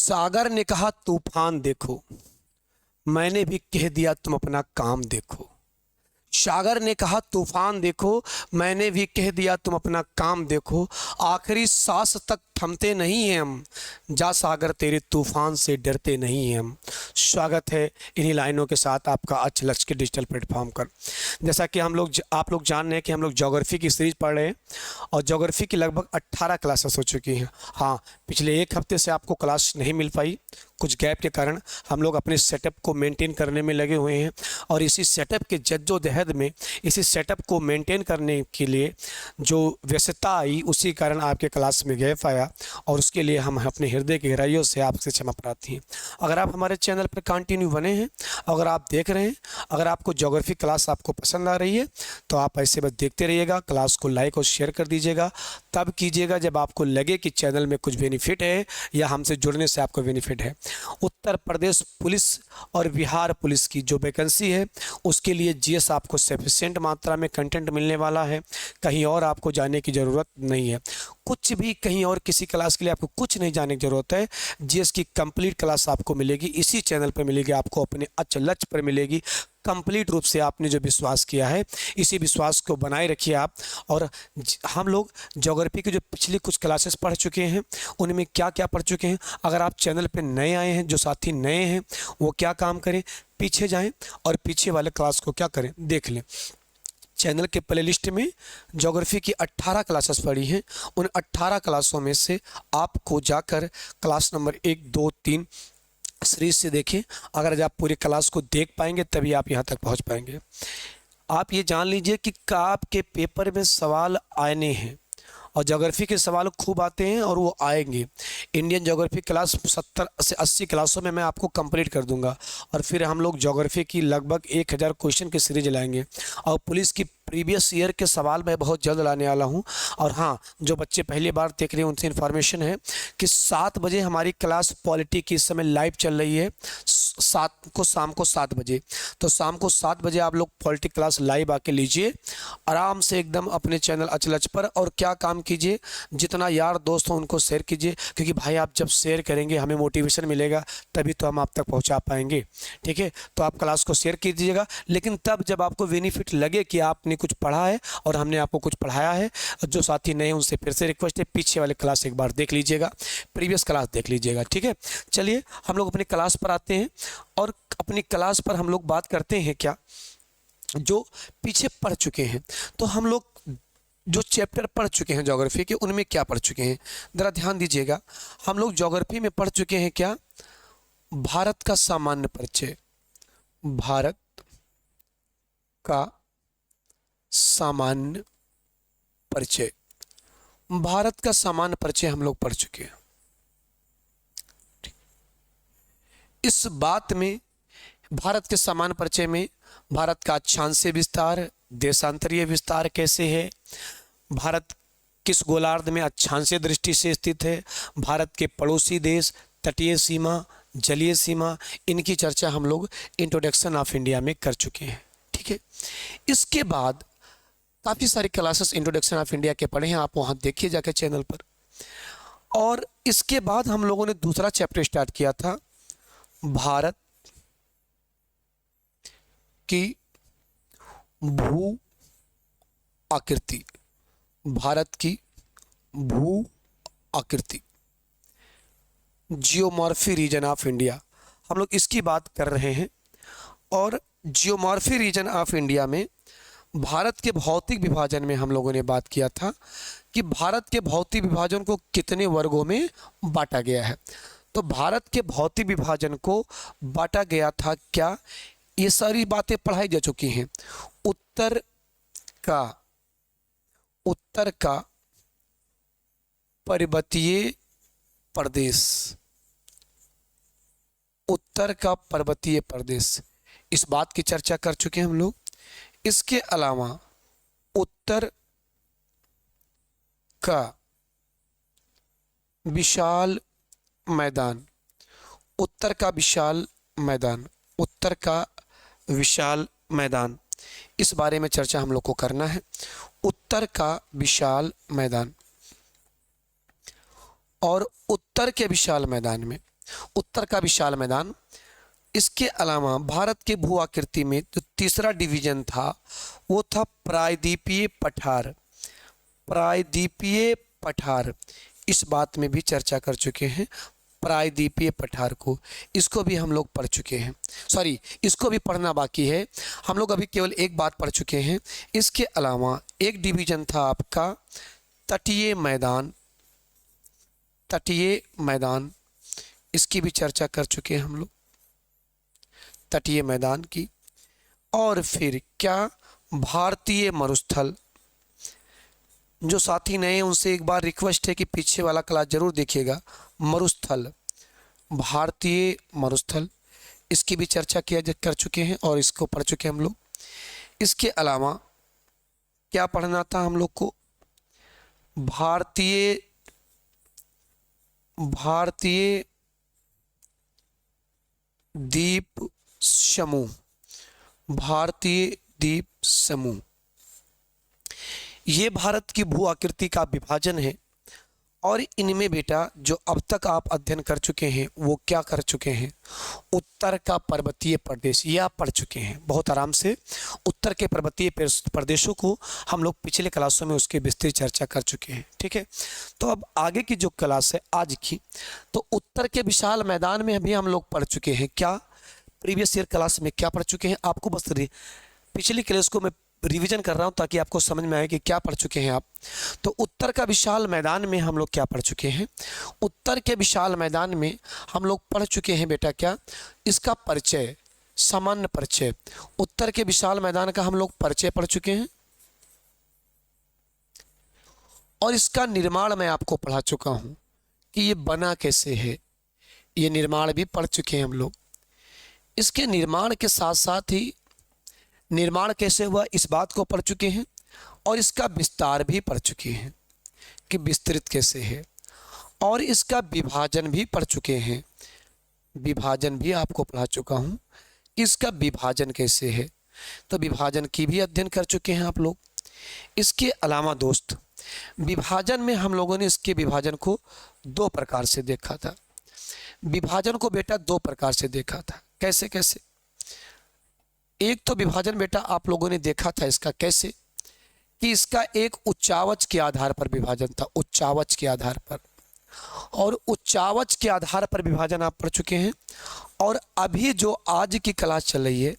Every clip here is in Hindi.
सागर ने कहा तूफान देखो, मैंने भी कह दिया तुम अपना काम देखो। सागर ने कहा तूफान देखो, मैंने भी कह दिया तुम अपना काम देखो। आखिरी सांस तक थमते नहीं हैं हम, जा सागर तेरे तूफान से डरते नहीं हैं हम। स्वागत है इन्हीं लाइनों के साथ आपका अच्छ लक्ष्य के डिजिटल प्लेटफॉर्म पर। जैसा कि आप लोग जान रहे हैं कि हम लोग ज्योग्राफी की सीरीज पढ़ रहे हैं और ज्योग्राफी की लगभग 18 क्लासेस हो चुकी हैं। हाँ, पिछले एक हफ्ते से आपको क्लास नहीं मिल पाई, कुछ गैप के कारण हम लोग अपने सेटअप को मेंटेन करने में लगे हुए हैं और इसी सेटअप के जद्दोजहद में, इसी सेटअप को मेंटेन करने के लिए जो व्यस्तता आई, उसी कारण आपके क्लास में गैप आया और उसके लिए हम अपने हृदय की गहराइयों से आपसे क्षमा प्रार्थी हैं। अगर आप हमारे चैनल पर कंटिन्यू बने हैं, अगर आप देख रहे हैं, अगर आपको ज्योग्राफी क्लास आपको पसंद आ रही है तो आप ऐसे बस देखते रहिएगा। क्लास को लाइक और शेयर कर दीजिएगा, तब कीजिएगा जब आपको लगे कि चैनल में कुछ बेनिफिट है या हमसे जुड़ने से आपको बेनिफिट है। उत्तर प्रदेश पुलिस और बिहार पुलिस की जो वैकेंसी है उसके लिए जीएस आपको सफिशिएंट मात्रा में कंटेंट मिलने वाला है। कहीं और आपको जाने की ज़रूरत नहीं है, कुछ भी कहीं और किसी क्लास के लिए आपको कुछ नहीं जाने की ज़रूरत है। जीएस की कंप्लीट क्लास आपको मिलेगी, इसी चैनल पर मिलेगी, आपको अपने अच्छे लक्ष्य पर मिलेगी। कंप्लीट रूप से आपने जो विश्वास किया है, इसी विश्वास को बनाए रखिए आप। और हम लोग ज्योग्राफी की जो पिछली कुछ क्लासेस पढ़ चुके हैं उनमें क्या क्या पढ़ चुके हैं। अगर आप चैनल पे नए आए हैं, जो साथी नए हैं वो क्या काम करें, पीछे जाएं और पीछे वाले क्लास को क्या करें, देख लें। चैनल के प्ले लिस्ट में ज्योग्राफी की 18 क्लासेस पढ़ी हैं। उन 18 क्लासों में से आपको जाकर क्लास नंबर 1, 2, 3 सीरीज से देखें। अगर जब आप पूरी क्लास को देख पाएंगे तभी आप यहाँ तक पहुँच पाएंगे। आप ये जान लीजिए कि आपके पेपर में सवाल आने हैं और ज्योग्राफी के सवाल खूब आते हैं और वो आएंगे। इंडियन ज्योग्राफी क्लास 70 से 80 क्लासों में मैं आपको कंप्लीट कर दूंगा और फिर हम लोग ज्योग्राफी की लगभग 1000 क्वेश्चन की सीरीज लाएंगे और पुलिस की प्रीवियस ईयर के सवाल मैं बहुत जल्द लाने वाला हूं। और हाँ, जो बच्चे पहली बार देख रहे हैं उनसे इन्फॉर्मेशन है कि 7 बजे हमारी क्लास पॉलिटी की इस समय लाइव चल रही है, शाम को 7 बजे। तो शाम को 7 बजे आप लोग पॉलिटी क्लास लाइव आके लीजिए आराम से एकदम अपने चैनल अचलच पर। और क्या काम कीजिए, जितना यार दोस्त हो उनको शेयर कीजिए, क्योंकि भाई आप जब शेयर करेंगे हमें मोटिवेशन मिलेगा, तभी तो हम आप तक पहुंचा पाएंगे। ठीक है, तो आप क्लास को शेयर कीजिएगा, लेकिन तब जब आपको बेनिफिट लगे कि आपने कुछ पढ़ा है और हमने आपको कुछ पढ़ाया है। जो साथी नए हैं उनसे फिर से रिक्वेस्ट है, पीछे वाले क्लास एक बार देख लीजिएगा, प्रीवियस क्लास देख लीजिएगा। ठीक है, चलिए हम लोग अपनी क्लास पर आते हैं और अपनी क्लास पर हम लोग बात करते हैं क्या जो पीछे पढ़ चुके हैं। तो हम लोग जो चैप्टर पढ़ चुके हैं ज्योग्राफी के, उनमें क्या पढ़ चुके हैं ज़रा ध्यान दीजिएगा। हम लोग ज्योग्राफी में पढ़ चुके हैं क्या, भारत का सामान्य परिचय। भारत का सामान्य परिचय, भारत का सामान्य परिचय हम लोग पढ़ चुके हैं। इस बात में, भारत के सामान्य परिचय में भारत का अक्षांशीय विस्तार, देशांतरीय विस्तार कैसे है, भारत किस गोलार्ध में अक्षांशीय दृष्टि से स्थित है, भारत के पड़ोसी देश, तटीय सीमा, जलीय सीमा, इनकी चर्चा हम लोग इंट्रोडक्शन ऑफ इंडिया में कर चुके हैं। ठीक है, इसके बाद काफ़ी सारी क्लासेस इंट्रोडक्शन ऑफ इंडिया के पढ़े हैं, आप वहाँ देखिए जाकर चैनल पर। और इसके बाद हम लोगों ने दूसरा चैप्टर स्टार्ट किया था, भारत की भू आकृति। भारत की भू आकृति, जियोमॉर्फी रीजन ऑफ इंडिया, हम लोग इसकी बात कर रहे हैं। और जियोमॉर्फी रीजन ऑफ इंडिया में भारत के भौतिक विभाजन में हम लोगों ने बात किया था कि भारत के भौतिक विभाजन को कितने वर्गों में बांटा गया है। तो भारत के भौतिक विभाजन को बांटा गया था क्या, ये सारी बातें पढ़ाई जा चुकी हैं। उत्तर का पर्वतीय प्रदेश, उत्तर का पर्वतीय प्रदेश, इस बात की चर्चा कर चुके हैं हम लोग। इसके अलावा उत्तर का विशाल मैदान, उत्तर का विशाल मैदान, उत्तर का विशाल मैदान, इस बारे में चर्चा हम लोग को करना है। उत्तर का विशाल मैदान, और उत्तर के विशाल मैदान में उत्तर का विशाल मैदान। इसके अलावा भारत के भू आकृति में जो तीसरा डिवीजन था वो था प्रायद्वीपीय पठार। प्रायद्वीपीय पठार, इस बात में भी चर्चा कर चुके हैं, प्रायद्वीपीय पठार को, इसको भी हम लोग पढ़ चुके हैं। सॉरी, इसको भी पढ़ना बाकी है, हम लोग अभी केवल एक बात पढ़ चुके हैं। इसके अलावा एक डिवीजन था आपका तटीय मैदान। तटीय मैदान, इसकी भी चर्चा कर चुके हैं हम लोग, तटीय मैदान की। और फिर क्या, भारतीय मरुस्थल। जो साथी नए हैं उनसे एक बार रिक्वेस्ट है कि पीछे वाला क्लास जरूर देखिएगा। मरुस्थल, भारतीय मरुस्थल, इसकी भी चर्चा कर चुके हैं और इसको पढ़ चुके हैं हम लोग। इसके अलावा क्या पढ़ना था हम लोग को, भारतीय द्वीप समूह। भारतीय द्वीप समूह, ये भारत की भू आकृति का विभाजन है और इनमें बेटा जो अब तक आप अध्ययन कर चुके हैं वो क्या कर चुके हैं, उत्तर का पर्वतीय प्रदेश, ये आप पढ़ चुके हैं बहुत आराम से। उत्तर के पर्वतीय प्रदेशों को हम लोग पिछले क्लासों में उसकी विस्तृत चर्चा कर चुके हैं, ठीक है। तो अब आगे की जो क्लास है आज की, तो उत्तर के विशाल मैदान में भी हम लोग पढ़ चुके हैं। क्या प्रीवियस ईयर क्लास में क्या पढ़ चुके हैं, आपको बस पिछली क्लास को मैं रिवीजन कर रहा हूं ताकि आपको समझ में आए कि क्या पढ़ चुके हैं आप। तो उत्तर का विशाल मैदान में हम लोग क्या पढ़ चुके हैं, उत्तर के विशाल मैदान में हम लोग पढ़ चुके हैं बेटा क्या, इसका परिचय, सामान्य परिचय। उत्तर के विशाल मैदान का हम लोग परिचय पढ़ चुके हैं और इसका निर्माण मैं आपको पढ़ा चुका हूं कि ये बना कैसे है, ये निर्माण भी पढ़ चुके हैं हम लोग। इसके निर्माण के साथ साथ ही निर्माण कैसे हुआ इस बात को पढ़ चुके हैं और इसका विस्तार भी पढ़ चुके हैं कि विस्तृत कैसे है, और इसका विभाजन भी पढ़ चुके हैं। विभाजन भी आपको पढ़ा चुका हूं कि इसका विभाजन कैसे है, तो विभाजन की भी अध्ययन कर चुके हैं आप लोग। इसके अलावा दोस्त, विभाजन में हम लोगों ने इसके विभाजन को दो प्रकार से देखा था। विभाजन को बेटा दो प्रकार से देखा था, कैसे कैसे। एक तो विभाजन बेटा आप लोगों ने देखा था इसका कैसे, कि इसका एक उच्चावच के आधार पर विभाजन था, उच्चावच के आधार पर, और उच्चावच के आधार पर विभाजन आप पढ़ चुके हैं। और अभी जो आज की क्लास चल रही है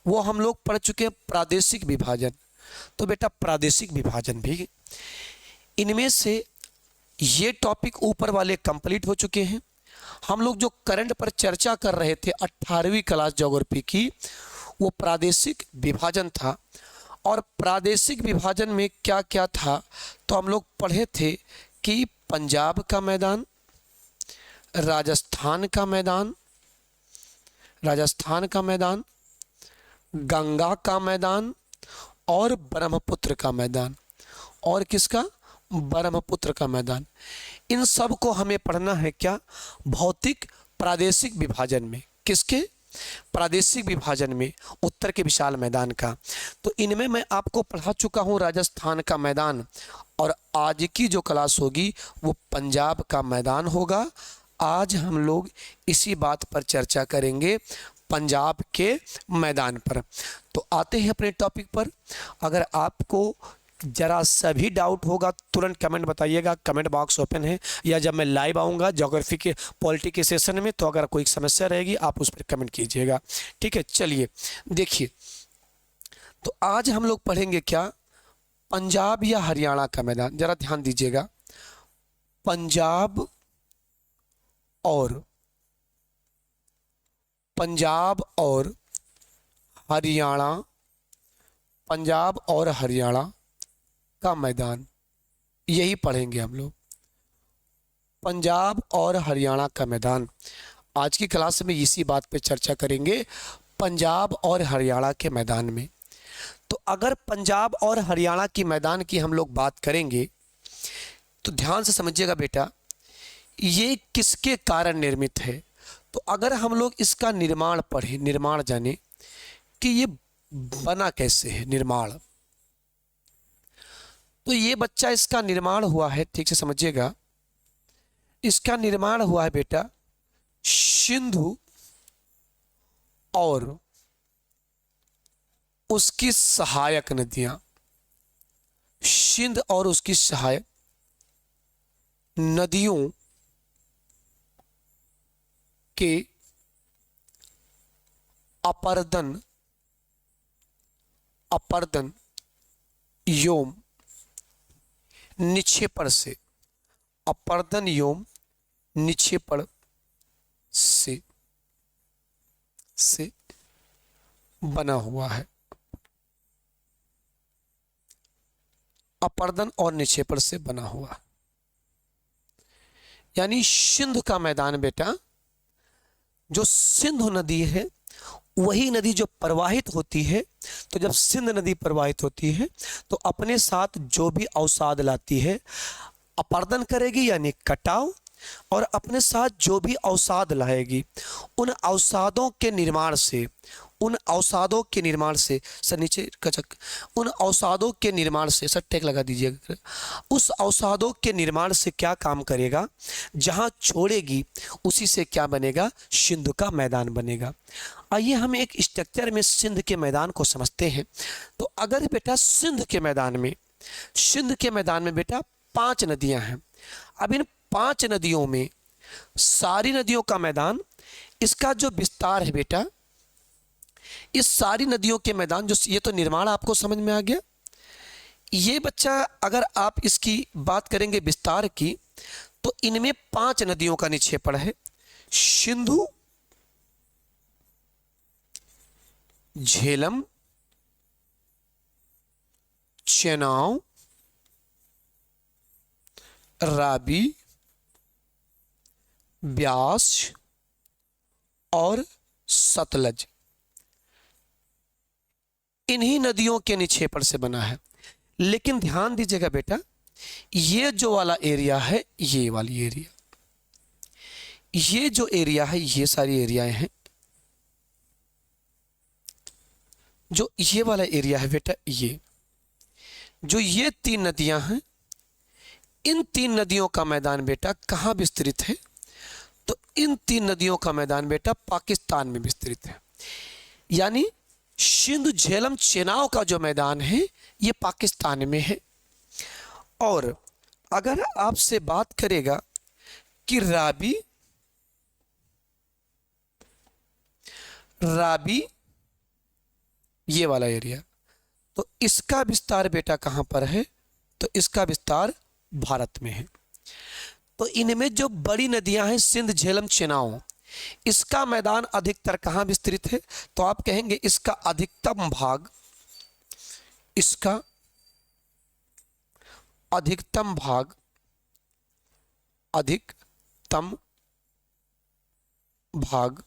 वो हम लोग पढ़ चुके हैं प्रादेशिक विभाजन। तो बेटा प्रादेशिक विभाजन भी, इनमें से ये टॉपिक ऊपर वाले कंप्लीट हो चुके हैं। हम लोग जो करंट पर चर्चा कर रहे थे 18वीं क्लास ज्योग्राफी की, वो प्रादेशिक विभाजन था। और प्रादेशिक विभाजन में क्या क्या था, तो हम लोग पढ़े थे कि पंजाब का मैदान, राजस्थान का मैदान, गंगा का मैदान और ब्रह्मपुत्र का मैदान, और किसका, ब्रह्मपुत्र का मैदान। इन सब को हमें पढ़ना है क्या, भौतिक प्रादेशिक विभाजन में। किसके, प्रादेशिक विभाजन में उत्तर के विशाल मैदान का। तो इनमें मैं आपको पढ़ा चुका हूं राजस्थान का मैदान, और आज की जो क्लास होगी वो पंजाब का मैदान होगा। आज हम लोग इसी बात पर चर्चा करेंगे, पंजाब के मैदान पर। तो आते हैं अपने टॉपिक पर। अगर आपको जरा सा भी डाउट होगा तुरंत कमेंट बताइएगा, कमेंट बॉक्स ओपन है, या जब मैं लाइव आऊँगा ज्योग्राफी के पॉलिटी के सेशन में तो अगर कोई समस्या रहेगी आप उस पर कमेंट कीजिएगा, ठीक है। चलिए देखिए, तो आज हम लोग पढ़ेंगे क्या, पंजाब या हरियाणा का मैदान। जरा ध्यान दीजिएगा, पंजाब और हरियाणा का मैदान, यही पढ़ेंगे हम लोग, पंजाब और हरियाणा का मैदान। आज की क्लास में इसी बात पे चर्चा करेंगे, पंजाब और हरियाणा के मैदान में। तो अगर पंजाब और हरियाणा की मैदान की हम लोग बात करेंगे तो ध्यान से समझिएगा बेटा, ये किसके कारण निर्मित है। तो अगर हम लोग इसका निर्माण पढ़ें, निर्माण जाने कि ये बना कैसे है, निर्माण, तो ये बच्चा इसका निर्माण हुआ है, ठीक से समझिएगा, इसका निर्माण हुआ है बेटा सिंधु और उसकी सहायक नदियां, सिंध और उसकी सहायक नदियों के अपर्दन अपर्दन एवं निक्षेपण से, अपर्दन एवं निक्षेपण से बना हुआ है। अपर्दन और निक्षेपण से बना हुआ, यानी सिंध का मैदान बेटा, जो सिंधु नदी है वही नदी जो प्रवाहित होती है, तो जब सिंध नदी प्रवाहित होती है तो अपने साथ जो भी अवसाद लाती है अपर्दन करेगी यानी कटाव, और अपने साथ जो भी अवसाद लाएगी उन अवसादों के निर्माण से, उन अवसादों के निर्माण से, सर नीचे कचक, उन अवसादों के निर्माण से, सर टेक लगा दीजिएगा, उस अवसादों के निर्माण से क्या काम करेगा, जहां छोड़ेगी उसी से क्या बनेगा, सिंधु का मैदान बनेगा। आइए हम एक स्ट्रक्चर में सिंध के मैदान को समझते हैं। तो अगर बेटा सिंध के मैदान में बेटा 5 नदियां हैं। अब इन 5 नदियों में सारी नदियों का मैदान, इसका जो विस्तार है बेटा, इस सारी नदियों के मैदान जो, ये तो निर्माण आपको समझ में आ गया। ये बच्चा अगर आप इसकी बात करेंगे विस्तार की, तो इनमें 5 नदियों का निक्षेपण है, सिंधु, झेलम, चेनाब, रावी, ब्यास और सतलज, इन्हीं नदियों के निक्षेपण से बना है। लेकिन ध्यान दीजिएगा बेटा, ये जो वाला एरिया है, ये वाली एरिया, ये जो एरिया है, ये सारी एरियाएं हैं, जो ये वाला एरिया है बेटा, ये जो ये 3 नदियां हैं, इन 3 नदियों का मैदान बेटा कहाँ विस्तृत है, तो इन 3 नदियों का मैदान बेटा पाकिस्तान में विस्तृत है। यानी सिंधु, झेलम, चेनाब का जो मैदान है ये पाकिस्तान में है। और अगर आपसे बात करेगा कि रावी ये वाला एरिया, तो इसका विस्तार बेटा कहां पर है, तो इसका विस्तार भारत में है। तो इनमें जो बड़ी नदियां हैं सिंध, झेलम, चेनाब, इसका मैदान अधिकतर कहां विस्तृत है, तो आप कहेंगे इसका अधिकतम भाग, इसका अधिकतम भाग, अधिकतम भाग,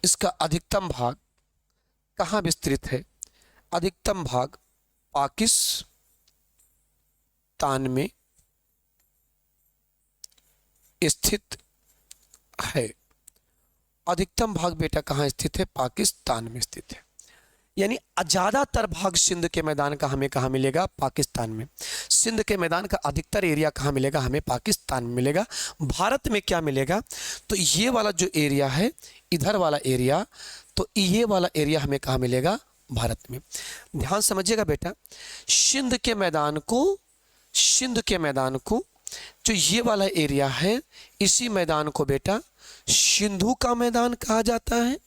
इसका अधिकतम भाग कहां विस्तृत है, अधिकतम भाग पाकिस्तान में स्थित है। अधिकतम भाग बेटा कहाँ स्थित है, पाकिस्तान में स्थित है। यानी ज्यादातर भाग सिंध के मैदान का हमें कहाँ मिलेगा, पाकिस्तान में। सिंध के मैदान का अधिकतर एरिया कहाँ मिलेगा, हमें पाकिस्तान में मिलेगा। भारत में क्या मिलेगा, तो ये वाला जो एरिया है, इधर वाला एरिया, तो ये वाला एरिया हमें कहाँ मिलेगा, भारत में। ध्यान समझिएगा बेटा, सिंध के मैदान को जो ये वाला एरिया है, इसी मैदान को बेटा सिंधु का मैदान कहा जाता है।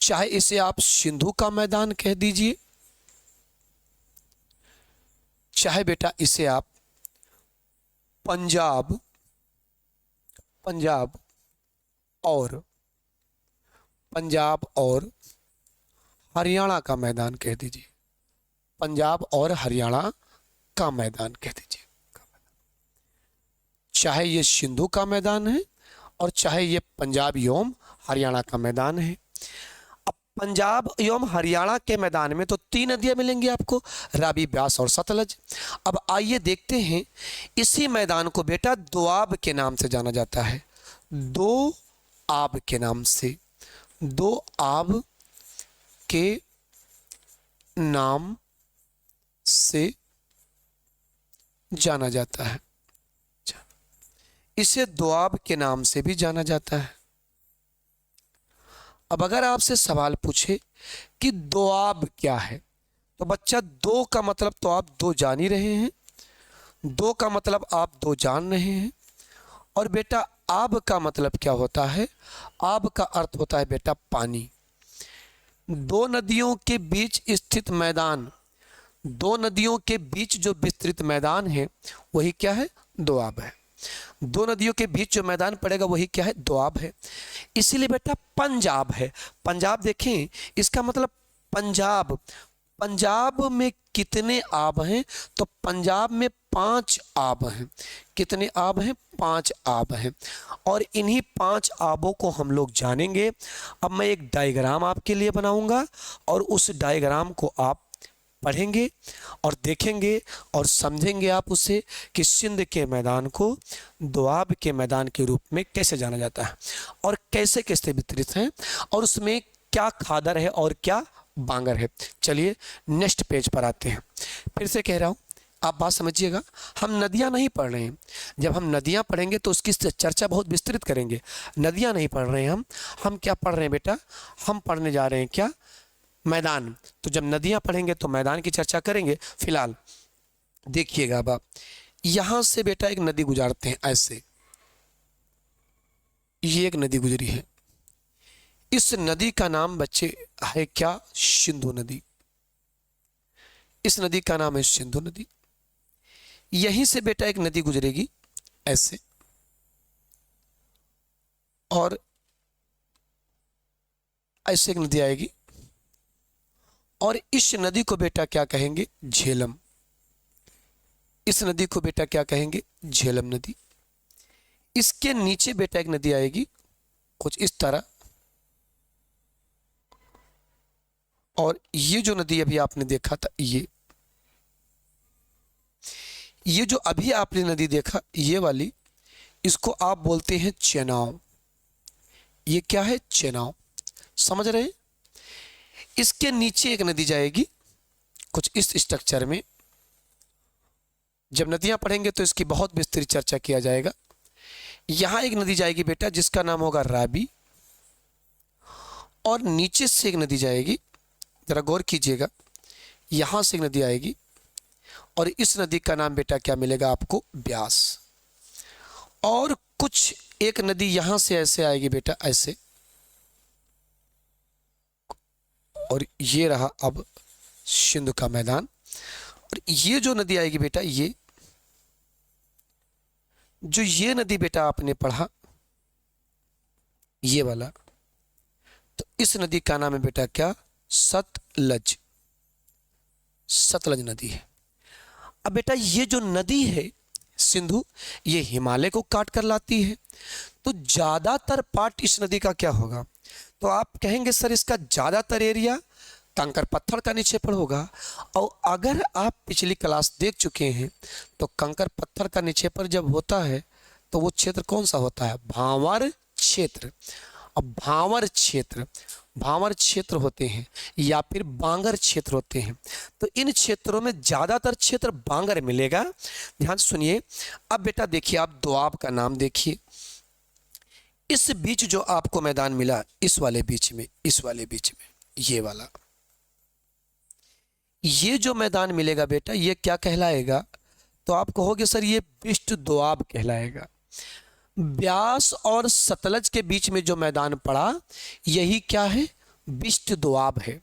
चाहे इसे आप सिंधु का मैदान कह दीजिए, चाहे बेटा इसे आप पंजाब और हरियाणा का मैदान कह दीजिए, पंजाब और हरियाणा का मैदान कह दीजिए। चाहे ये सिंधु का मैदान है और चाहे ये पंजाब एवं हरियाणा का मैदान है। अब पंजाब एवं हरियाणा के मैदान में तो 3 नदियां मिलेंगी आपको, रावी, ब्यास और सतलज। अब आइए देखते हैं, इसी मैदान को बेटा दोआब के नाम से जाना जाता है, दोआब के नाम से, दोआब के नाम से जाना जाता है। इसे दोआब के नाम से भी जाना जाता है। अब अगर आपसे सवाल पूछे कि दोआब क्या है, तो बच्चा दो का मतलब तो आप दो जान ही रहे हैं, दो का मतलब आप दो जान रहे हैं। और बेटा आब का मतलब क्या होता है? आब का अर्थ होता है बेटा पानी। दो नदियों के बीच स्थित मैदान, दो नदियों के बीच जो विस्तृत मैदान है वही क्या है? दोआब है। दो नदियों के बीच जो मैदान पड़ेगा वही क्या है? दोआब है। इसीलिए बेटा पंजाब है। पंजाब देखें, इसका मतलब पंजाब। पंजाब में कितने आब हैं? तो पंजाब में 5 आब हैं। कितने आब हैं? 5 आब हैं। और इन्हीं 5 आबों को हम लोग जानेंगे। अब मैं एक डायग्राम आपके लिए बनाऊंगा और उस डायग्राम को आप पढ़ेंगे और देखेंगे और समझेंगे आप उसे कि सिंध के मैदान को दोआब के मैदान के रूप में कैसे जाना जाता है और कैसे कैसे वितरित हैं और उसमें क्या खादर है और क्या बांगर है। चलिए नेक्स्ट पेज पर आते हैं। फिर से कह रहा हूँ, आप बात समझिएगा, हम नदियाँ नहीं पढ़ रहे हैं। जब हम नदियाँ पढ़ेंगे तो उसकी चर्चा बहुत विस्तृत करेंगे। नदियाँ नहीं पढ़ रहे हैं हम क्या पढ़ रहे हैं बेटा? हम पढ़ने जा रहे हैं क्या? मैदान। तो जब नदियाँ पढ़ेंगे तो मैदान की चर्चा करेंगे। फिलहाल देखिएगा अब आप, यहाँ से बेटा एक नदी गुजारते हैं ऐसे, ये एक नदी गुजरी है। इस नदी का नाम बच्चे है क्या? सिंधु नदी। इस नदी का नाम है सिंधु नदी। यहीं से बेटा एक नदी गुजरेगी ऐसे, और ऐसे एक नदी आएगी और इस नदी को बेटा क्या कहेंगे? झेलम। इस नदी को बेटा क्या कहेंगे? झेलम नदी। इसके नीचे बेटा एक नदी आएगी कुछ इस तरह, और ये जो नदी अभी आपने देखा था, ये जो अभी आपने नदी देखा ये वाली, इसको आप बोलते हैं चेनाव। ये क्या है? चेनाव। समझ रहे हैं? इसके नीचे एक नदी जाएगी कुछ इस स्ट्रक्चर में। जब नदियां पढ़ेंगे तो इसकी बहुत विस्तृत चर्चा किया जाएगा। यहां एक नदी जाएगी बेटा जिसका नाम होगा राबी, और नीचे से एक नदी जाएगी, जरा गौर कीजिएगा, यहां से एक नदी आएगी और इस नदी का नाम बेटा क्या मिलेगा आपको? ब्यास। और कुछ एक नदी यहां से ऐसे आएगी बेटा ऐसे, और ये रहा अब सिंधु का मैदान। और ये जो नदी आएगी बेटा, ये नदी बेटा आपने पढ़ा ये वाला, तो इस नदी का नाम है बेटा क्या? सतलज। सतलज नदी है। अब बेटा ये जो नदी है सिंधु, ये हिमालय को काट कर लाती है, तो ज्यादातर पार्ट इस नदी का क्या होगा? तो आप कहेंगे सर इसका ज्यादातर एरिया कंकर पत्थर का निक्षेपण होगा। और अगर आप पिछली क्लास देख चुके हैं तो कंकर पत्थर का निक्षेपण जब होता है तो वो क्षेत्र कौन सा होता है? भांवर क्षेत्र। अब भांवर क्षेत्र होते हैं या फिर बांगर क्षेत्र होते हैं। तो इन क्षेत्रों में ज्यादातर क्षेत्र बांगर मिलेगा। ध्यान से सुनिए। अब बेटा देखिए, आप दोआब का नाम देखिए। इस बीच जो आपको मैदान मिला, इस वाले बीच में ये वाला, ये जो मैदान मिलेगा बेटा, ये क्या कहलाएगा? तो आप कहोगे सर ये बिष्ट दोआब कहलाएगा। ब्यास और सतलज के बीच में जो मैदान पड़ा, यही क्या है? बिष्ट दोआब है।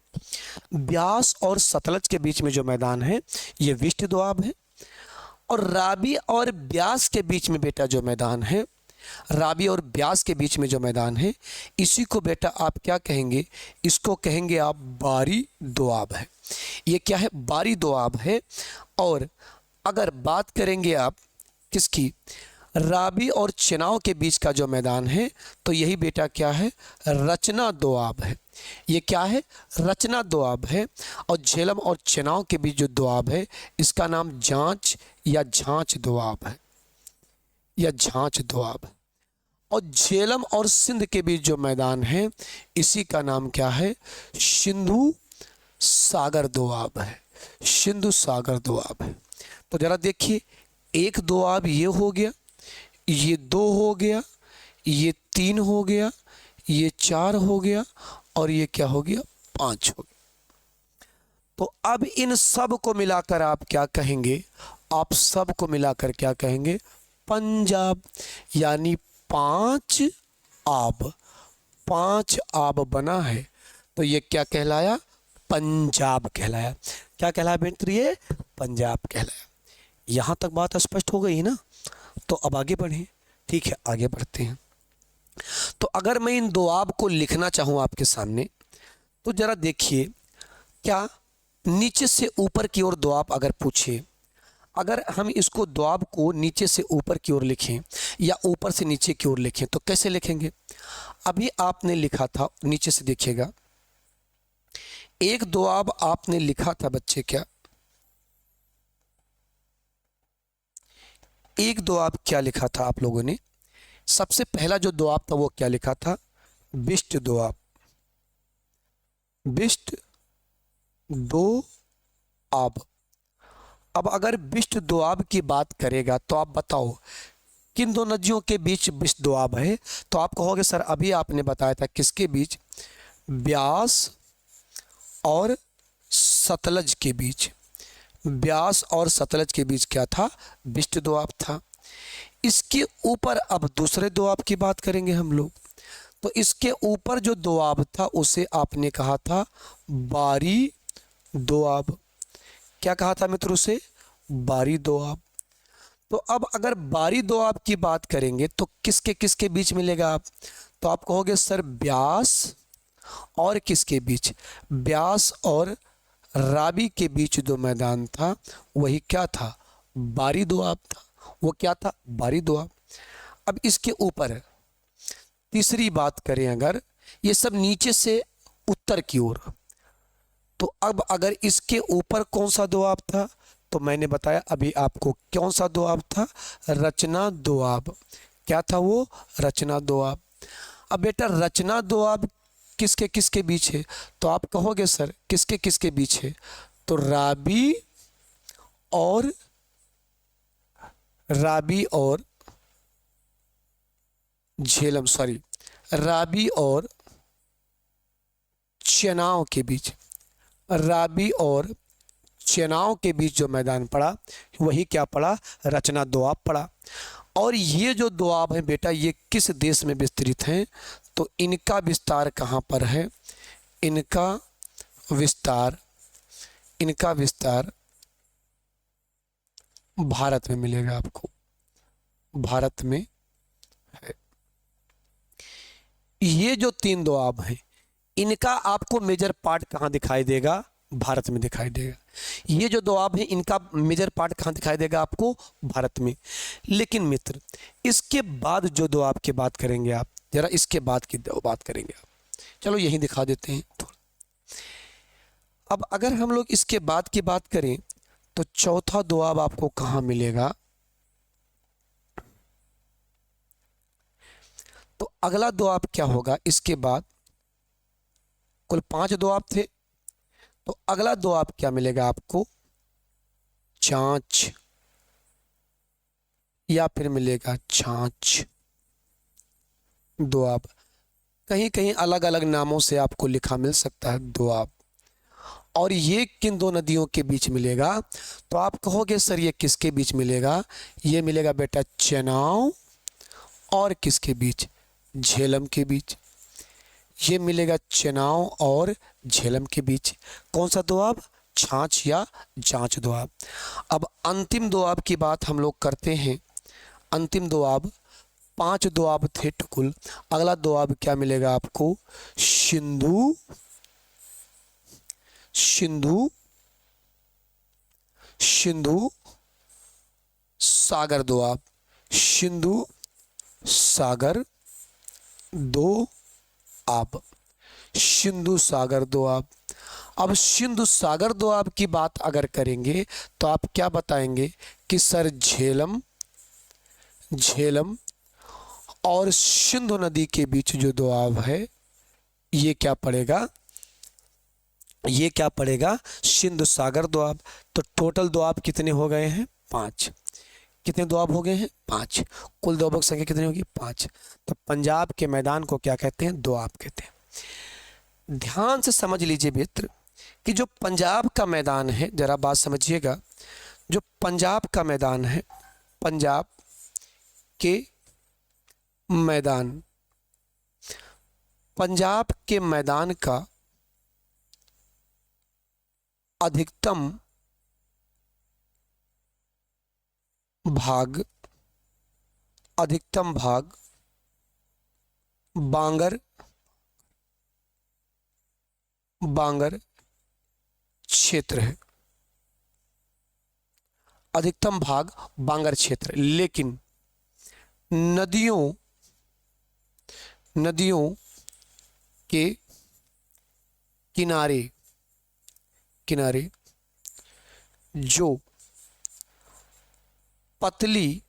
ब्यास और सतलज के बीच में जो मैदान है, ये बिष्ट दोआब है। और रावी और ब्यास के बीच में बेटा जो मैदान है, रावी और ब्यास के बीच में जो मैदान है, इसी को बेटा आप क्या कहेंगे? इसको कहेंगे आप बारी दोआब है। ये क्या है? बारी दोआब है। और अगर बात करेंगे आप किसकी? रावी और चेनाव के बीच का जो मैदान है, तो यही बेटा क्या है? रचना दोआब है। ये क्या है? रचना दोआब है। और झेलम और चेनाव के बीच जो दोआब है, इसका नाम जांच या झांच दोआब है, या झांच दोआब। और झेलम और सिंध के बीच जो मैदान है, इसी का नाम क्या है? सिंधु सागर दोआब है। सिंधु सागर दोआब है। तो जरा देखिए, एक दोआब ये हो गया, ये 2 हो गया, ये 3 हो गया, ये 4 हो गया और ये क्या हो गया, 5 हो गया। तो अब इन सब को मिलाकर आप क्या कहेंगे, आप सब को मिलाकर क्या कहेंगे, पंजाब। यानी 5 आब, 5 आब बना है तो ये क्या कहलाया, पंजाब कहलाया। क्या कहलाया मित्र, ये पंजाब कहलाया। यहां तक बात स्पष्ट हो गई ना। तो अब आगे बढ़ें। ठीक है, आगे बढ़ते हैं। तो अगर मैं इन दोआब को लिखना चाहूं आपके सामने तो जरा देखिए, क्या नीचे से ऊपर की ओर दोआब अगर पूछे, अगर हम इसको दोआब को नीचे से ऊपर की ओर लिखें या ऊपर से नीचे की ओर लिखें तो कैसे लिखेंगे। अभी आपने लिखा था, नीचे से देखिएगा, एक दोआब आपने लिखा था बच्चे, क्या एक दोआब क्या लिखा था आप लोगों ने, सबसे पहला जो दोआब था वो क्या लिखा था, बिष्ट दोआब, बिष्ट दो आब। अब अगर बिष्ट दोआब की बात करेगा तो आप बताओ किन दो नदियों के बीच बिष्ट दोआब है। तो आप कहोगे सर अभी आपने बताया था किसके बीच, ब्यास और सतलज के बीच, ब्यास और सतलज के बीच क्या था, बिष्ट दोआब था। इसके ऊपर अब दूसरे दोआब की बात करेंगे हम लोग। तो इसके ऊपर जो दोआब था उसे आपने कहा था बारी दोआब। क्या कहा था मित्र, उसे बारी दोआब। तो अब अगर बारी दोआब की बात करेंगे तो किसके किसके बीच मिलेगा आप, तो आप कहोगे सर ब्यास और किसके बीच, ब्यास और रावी के बीच जो मैदान था वही क्या था, बारी दोआब था। वो क्या था, बारी दोआब। अब इसके ऊपर तीसरी बात करें, अगर ये सब नीचे से उत्तर की ओर, तो अब अगर इसके ऊपर कौन सा दोआब था, तो मैंने बताया अभी आपको कौन सा दोआब था, रचना दोआब। क्या था वो, रचना दोआब। अब बेटा रचना दोआब किसके किसके बीच है, तो आप कहोगे सर किसके किसके बीच है, तो रावी और झेलम, सॉरी, रावी और चेनाव के बीच, रावी और चेनाव के बीच जो मैदान पड़ा वही क्या पड़ा, रचना दोआब पड़ा। और ये जो दोआब है बेटा ये किस देश में विस्तृत हैं, तो इनका विस्तार कहाँ पर है, इनका विस्तार भारत में मिलेगा आपको, भारत में है। ये जो 3 दोआब हैं इनका आपको मेजर पार्ट कहाँ दिखाई देगा, भारत में दिखाई देगा। ये जो दोआब है इनका मेजर पार्ट कहाँ दिखाई देगा आपको, भारत में। लेकिन मित्र इसके बाद जो दोआब की बात करेंगे आप, जरा इसके बाद की बात करेंगे आप, चलो यही दिखा देते हैं थोड़ा। अब अगर हम लोग इसके बाद की बात करें तो चौथा दोआब आपको कहाँ मिलेगा, तो अगला दोआब क्या होगा, इसके बाद कुल 5 दोआब थे, तो अगला दोआब क्या मिलेगा आपको, चांच, या फिर मिलेगा छाछ दोआब। कहीं कहीं अलग अलग नामों से आपको लिखा मिल सकता है दोआब। और ये किन दो नदियों के बीच मिलेगा, तो आप कहोगे सर ये किसके बीच मिलेगा, ये मिलेगा बेटा चेनाव और किसके बीच, झेलम के बीच। ये मिलेगा चेनाव और झेलम के बीच। कौन सा दोआब, छाछ या जांच दोआब। अब अंतिम दोआब की बात हम लोग करते हैं। अंतिम दोआब, 5 दोआब थे कुल। अगला दोआब क्या मिलेगा आपको, सिंधु सागर दोआब, सिंधु सागर दोआब, सिंधु सागर दोआब। अब सिंधु सागर दोआब की बात अगर करेंगे तो आप क्या बताएंगे कि सर झेलम और सिंधु नदी के बीच जो दोआब है ये क्या पड़ेगा, ये क्या पड़ेगा, सिंधु सागर दोआब। तो टोटल दोआब कितने हो गए हैं, 5। कितने दोआब हो गए हैं? 5। कुल दोआबों की संख्या कितनी होगी? 5। तो पंजाब के मैदान को क्या कहते हैं? दोआब कहते हैं। ध्यान से समझ लीजिए मित्र कि जो पंजाब का मैदान है, जरा बात समझिएगा, जो पंजाब का मैदान है, पंजाब के मैदान, पंजाब के मैदान का अधिकतम भाग, अधिकतम भाग बांगर, बांगर क्षेत्र है। अधिकतम भाग बांगर क्षेत्र, लेकिन नदियों, नदियों के किनारे, किनारे जो पतली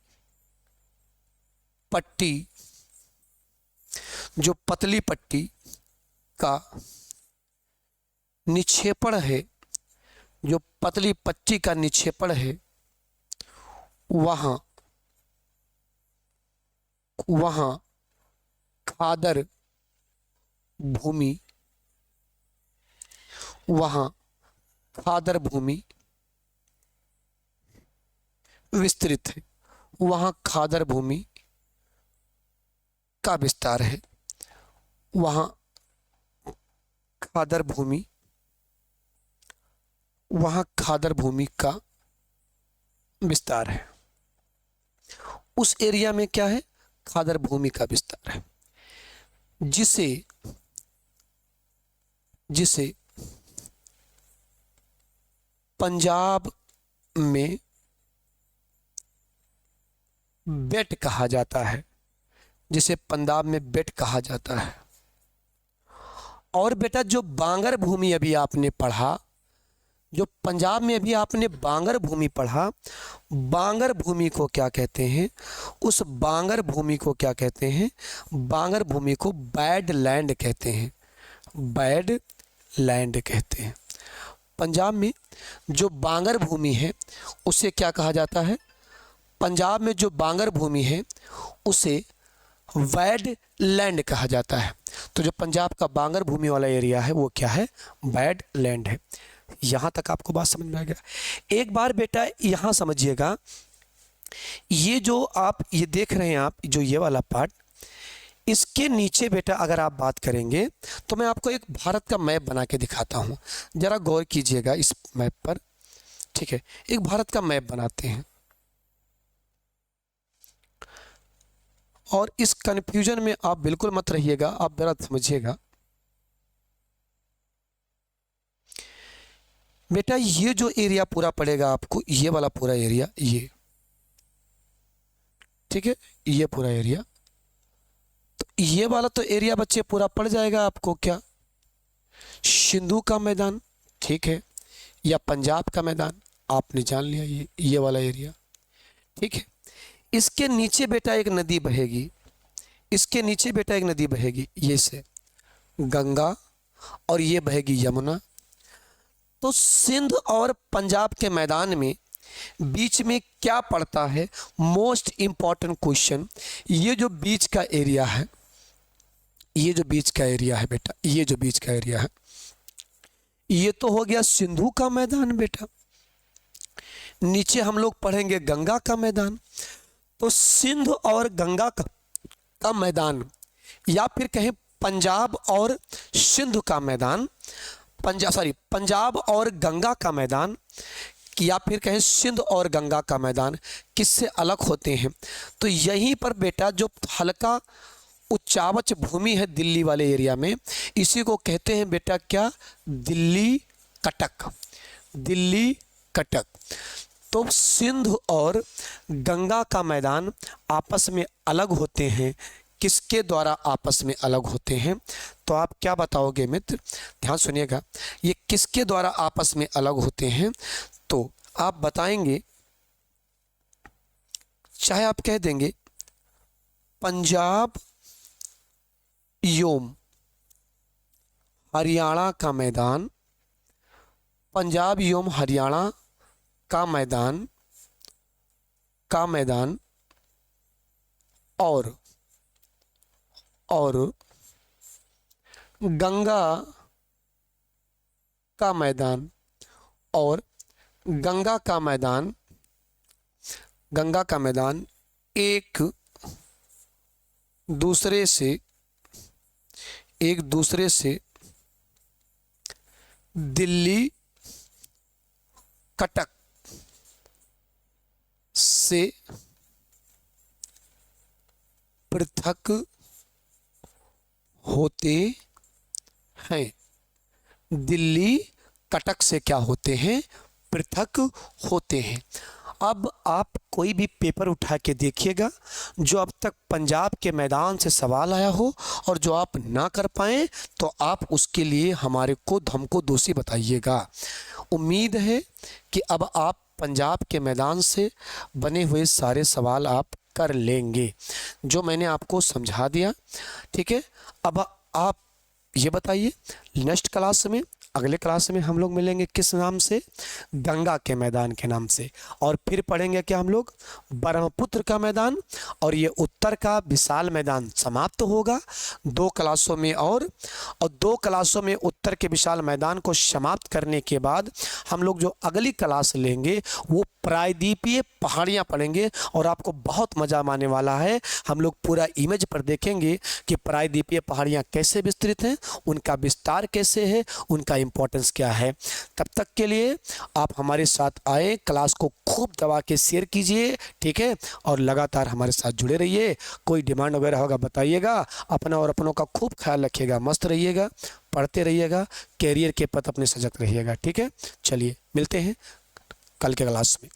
पट्टी, जो पतली पट्टी का निक्षेपण है, जो पतली पट्टी का निक्षेपण है, वहां, वहां खादर भूमि, वहां खादर भूमि विस्तृत है, वहां खादर भूमि का विस्तार है, वहां खादर भूमि, वहां खादर भूमि का विस्तार है। उस एरिया में क्या है? खादर भूमि का विस्तार है, जिसे, जिसे पंजाब में बेट कहा जाता है, जिसे पंजाब में बेट कहा जाता है। और बेटा जो बांगर भूमि अभी आपने पढ़ा, जो पंजाब में अभी आपने बांगर भूमि पढ़ा, बांगर भूमि को क्या कहते हैं? उस बांगर भूमि को क्या कहते हैं? बांगर भूमि को बैड लैंड कहते हैं, बैड लैंड कहते हैं। पंजाब में जो बांगर भूमि है उसे क्या कहा जाता है? पंजाब में जो बांगर भूमि है उसे बैड लैंड कहा जाता है। तो जो पंजाब का बांगर भूमि वाला एरिया है वो क्या है? बैड लैंड है। यहां तक आपको बात समझ में आ गया? एक बार बेटा यहां समझिएगा, ये जो आप ये देख रहे हैं, आप जो ये वाला पार्ट, इसके नीचे बेटा अगर आप बात करेंगे तो मैं आपको एक भारत का मैप बना के दिखाता हूं, जरा गौर कीजिएगा इस मैप पर। ठीक है, एक भारत का मैप बनाते हैं और इस कंफ्यूजन में आप बिल्कुल मत रहिएगा, आप जरा समझिएगा। बेटा ये जो एरिया पूरा पड़ेगा आपको, ये वाला पूरा एरिया, ये ठीक है, ये पूरा एरिया, तो ये वाला तो एरिया बच्चे पूरा पड़ जाएगा आपको क्या? सिंधु का मैदान, ठीक है, या पंजाब का मैदान, आपने जान लिया ये वाला एरिया। ठीक है, इसके नीचे बेटा एक नदी बहेगी, इसके नीचे बेटा एक नदी बहेगी, ये से गंगा, और ये बहेगी यमुना। तो सिंध और पंजाब के मैदान में बीच में क्या पड़ता है? मोस्ट इंपॉर्टेंट क्वेश्चन, ये जो बीच का एरिया है, ये जो बीच का एरिया है बेटा, ये जो बीच का एरिया है, ये तो हो गया सिंधु का मैदान बेटा। नीचे हम लोग पढ़ेंगे गंगा का मैदान। तो सिंध और गंगा का मैदान, या फिर कहें पंजाब और सिंध का मैदान, पंजाब और गंगा का मैदान, या फिर कहें सिंध और गंगा का मैदान किससे अलग होते हैं? तो यहीं पर बेटा जो हल्का उच्चावच भूमि है दिल्ली वाले एरिया में, इसी को कहते हैं बेटा क्या? दिल्ली कटक, दिल्ली कटक। तो सिंध और गंगा का मैदान आपस में अलग होते हैं, किसके द्वारा आपस में अलग होते हैं? तो आप क्या बताओगे मित्र? ध्यान सुनिएगा, ये किसके द्वारा आपस में अलग होते हैं? तो आप बताएंगे, चाहे आप कह देंगे पंजाब एवं हरियाणा का मैदान, पंजाब एवं हरियाणा का मैदान का मैदान और गंगा का मैदान और गंगा का मैदान एक दूसरे से दिल्ली कटक से पृथक होते हैं। दिल्ली कटक से क्या होते हैं? पृथक होते हैं। अब आप कोई भी पेपर उठा के देखिएगा जो अब तक पंजाब के मैदान से सवाल आया हो और जो आप ना कर पाएँ तो आप उसके लिए हमको दोषी बताइएगा। उम्मीद है कि अब आप पंजाब के मैदान से बने हुए सारे सवाल आप कर लेंगे जो मैंने आपको समझा दिया। ठीक है, अब आप ये बताइए नेक्स्ट क्लास में, अगले क्लास में हम लोग मिलेंगे किस नाम से? गंगा के मैदान के नाम से। और फिर पढ़ेंगे क्या हम लोग? ब्रह्मपुत्र का मैदान। और ये उत्तर का विशाल मैदान समाप्त होगा 2 क्लासों में और 2 क्लासों में उत्तर के विशाल मैदान को समाप्त करने के बाद हम लोग जो अगली क्लास लेंगे वो प्रायद्वीपीय पहाड़ियाँ पढ़ेंगे और आपको बहुत मज़ा आने वाला है। हम लोग पूरा इमेज पर देखेंगे कि प्रायद्वीपीय पहाड़ियाँ कैसे विस्तृत हैं, उनका विस्तार कैसे है, उनका इम्पोर्टेंस क्या है। तब तक के लिए आप हमारे साथ आए, क्लास को खूब दबा के शेयर कीजिए, ठीक है, और लगातार हमारे साथ जुड़े रहिए। कोई डिमांड वगैरह होगा बताइएगा। अपना और अपनों का खूब ख्याल रखिएगा, मस्त रहिएगा, पढ़ते रहिएगा, कैरियर के पथ अपने सजग रहिएगा। ठीक है, चलिए मिलते हैं कल के क्लास में।